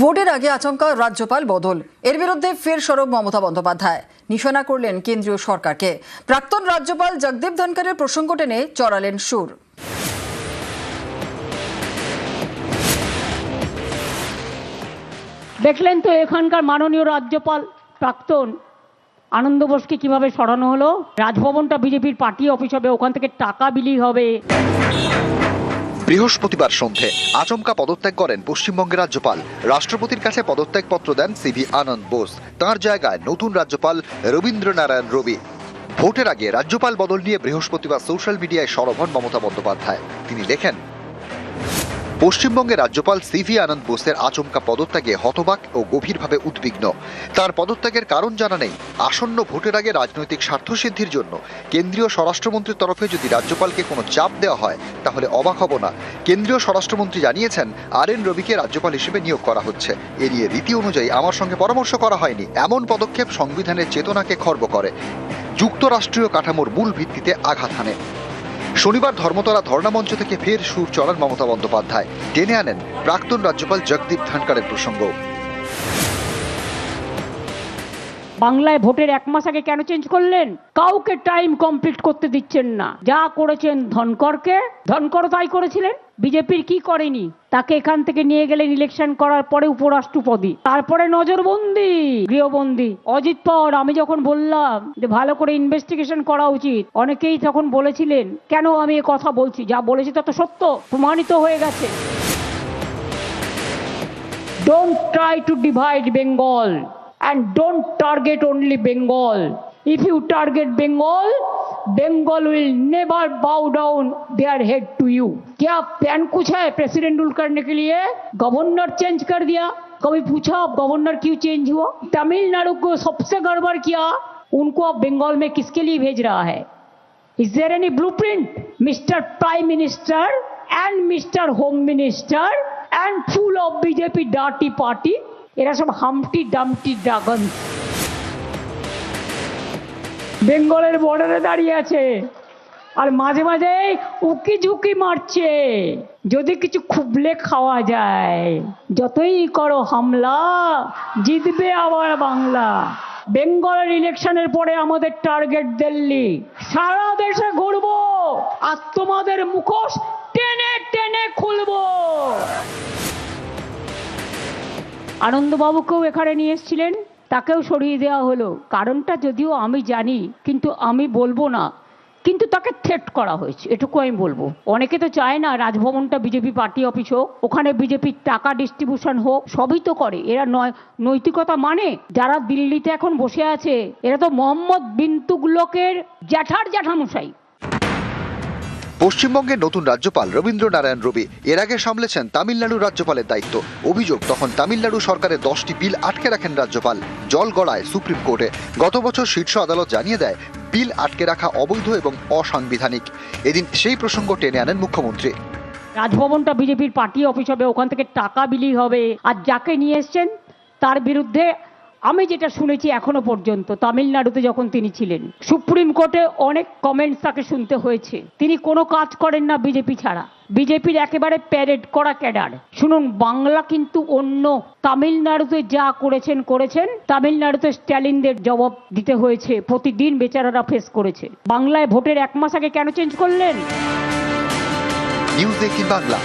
ভোটের আগে আচমকা রাজ্যপাল বদল, এর বিরুদ্ধে ফের সরব মমতা বন্দ্যোপাধ্যায়। নিশানা করলেন কেন্দ্রীয় সরকারকে। প্রাক্তন রাজ্যপাল জগদীপ ধনখড়ের প্রসঙ্গ টেনে চড়ালেন সুর। দেখলেন তো এখানকার মাননীয় রাজ্যপাল প্রাক্তন আনন্দ বোসকে কিভাবে সরানো হলো। রাজভবনটা বিজেপির পার্টি অফিস হবে, ওখান থেকে টাকা বিলি হবে। বৃহস্পতিবার সন্ধে আচমকা পদত্যাগ করেন পশ্চিমবঙ্গের রাজ্যপাল। রাষ্ট্রপতির কাছে পদত্যাগপত্র দেন সিভি আনন্দ বোস। তাঁর জায়গায় নতুন রাজ্যপাল রবীন্দ্র নারায়ণ রবি। ভোটের আগে রাজ্যপাল বদল নিয়ে বৃহস্পতিবার সোশ্যাল মিডিয়ায় সরব হন মমতা বন্দ্যোপাধ্যায়। তিনি লেখেন, পশ্চিমবঙ্গের রাজ্যপাল সিভি আনন্দ বোসের আচমকা পদত্যাগে হতবাক ও গভীরভাবে উদ্বিগ্ন। তার পদত্যাগের কারণ জানা নেই। আসন্ন ভোটের আগে রাজনৈতিক স্বার্থসিদ্ধির জন্য কেন্দ্রীয় স্বরাষ্ট্রমন্ত্রীর তরফে যদি রাজ্যপালকে কোনো চাপ দেওয়া হয় তাহলে অবাক হব না। কেন্দ্রীয় স্বরাষ্ট্রমন্ত্রী জানিয়েছেন RN রবিকে রাজ্যপাল হিসেবে নিয়োগ করা হচ্ছে। এ নিয়ে রীতি অনুযায়ী আমার সঙ্গে পরামর্শ করা হয়নি। এমন পদক্ষেপ সংবিধানের চেতনাকে খর্ব করে, যুক্তরাষ্ট্রীয় কাঠামোর মূল ভিত্তিতে আঘাত হানে। শনিবার ধর্মতলা ধর্ণামঞ্চ থেকে ফের সুর চড়ান মমতা বন্দ্যোপাধ্যায়। টেনে আনেন প্রাক্তন রাজ্যপাল জগদীপ ধনখড়ের প্রসঙ্গ। বাংলায় ভোটের এক মাস আগে কেন চেঞ্জ করলেন? কাউকে টাইম কমপ্লিট করতে দিচ্ছেন না। যা করেছেন ধনকর তাই করেছিলেন। বিজেপির কি করেনি? তাকে এখান থেকে নিয়ে গেলেন ইলেকশন করার পরে উপরাষ্ট্রপতি, তারপরে নজরবন্দি, গৃহবন্দী। অজিত পাওয়ার আমি যখন বললাম যে ভালো করে ইনভেস্টিগেশন করা উচিত, অনেকেই তখন বলেছিলেন কেন আমি এ কথা বলছি, যা বলেছি তা তো সত্য, প্রমাণিত হয়ে গেছে। Don't try to divide Bengal and don't target only Bengal. If you target Bengal, Bengal will never bow down their head to you. क्या प्लान कुछ है प्रेसिडेंट रूल करने के लिए? गवर्नर चेंज कर दिया। कभी पूछा गवर्नर क्यों चेंज हुआ? तमिलनाडु को सबसे गड़बड़ किया, उनको अब बंगाल में किसके लिए भेज रहा है? Is there any blueprint? Mr. Prime Minister and Mr. Home Minister and full of BJP dirty party, এরা সব হামটি ডামটি ড্রাগন বেঙ্গলের বর্ডারে দাঁড়িয়ে আছে আর মাঝে মাঝে উকি ঝুঁকি মারছে যদি কিছু খুবলে খাওয়া যায়। যতই করো হামলা, জিতবে আবার বাংলা। বেঙ্গলের ইলেকশনের পরে আমাদের টার্গেট দিল্লি। সারা দেশে ঘুরবো আর তোমাদের মুখোশ টেনে টেনে খুলবো। আনন্দবাবুকেও এখানে নিয়ে এসেছিলেন, তাকেও সরিয়ে দেওয়া হলো। কারণটা যদিও আমি জানি, কিন্তু আমি বলবো না। কিন্তু তাকে থ্রেট করা হয়েছে, এটুকু আমি বলবো। অনেকে তো চায় না রাজভবনটা বিজেপি পার্টি অফিস হোক, ওখানে বিজেপির টাকা ডিস্ট্রিবিউশন হোক, সবই তো করে। এরা নৈতিকতা মানে? যারা দিল্লিতে এখন বসে আছে এরা তো মোহাম্মদ বিন তুগলকের জ্যাঠামশাই। পশ্চিমবঙ্গের নতুন রাজ্যপাল রবীন্দ্র নারায়ণ রবি এর আগে সামলেছেন তামিলনাড়ুর রাজ্যপালের দায়িত্ব। অভিযোগ, তখন তামিলনাড়ু সরকারের 10টি বিল আটকে রাখেন রাজ্যপাল। জল গড়ায় সুপ্রিম কোর্টে। গত বছর শীর্ষ আদালত জানিয়ে দেয় বিল আটকে রাখা অবৈধ এবং অসাংবিধানিক। এদিন সেই প্রসঙ্গ টেনে আনেন মুখ্যমন্ত্রী। রাজভবনটা বিজেপির পার্টি অফিস হবে, ওখান থেকে টাকা বিলি হবে। আর যাকে নিয়ে এসছেন তার বিরুদ্ধে আমি যেটা শুনেছি এখনো পর্যন্ত, তামিলনাড়ুতে যখন তিনি ছিলেন সুপ্রিম কোর্টে অনেক কমেন্টস তাকে শুনতে হয়েছে। তিনি কোনো কাজ করেন না বিজেপি ছাড়া, বিজেপির একেবারে প্যারেড করা ক্যাডার। শুনুন, বাংলা কিন্তু অন্য। তামিলনাড়ুতে যা করেছেন, তামিলনাড়ুতে স্ট্যালিনদের জবাব দিতে হয়েছে, প্রতিদিন বেচারারা ফেস করেছে। বাংলায় ভোটের এক মাস আগে কেন চেঞ্জ করলেন? নিউজ 18 বাংলা।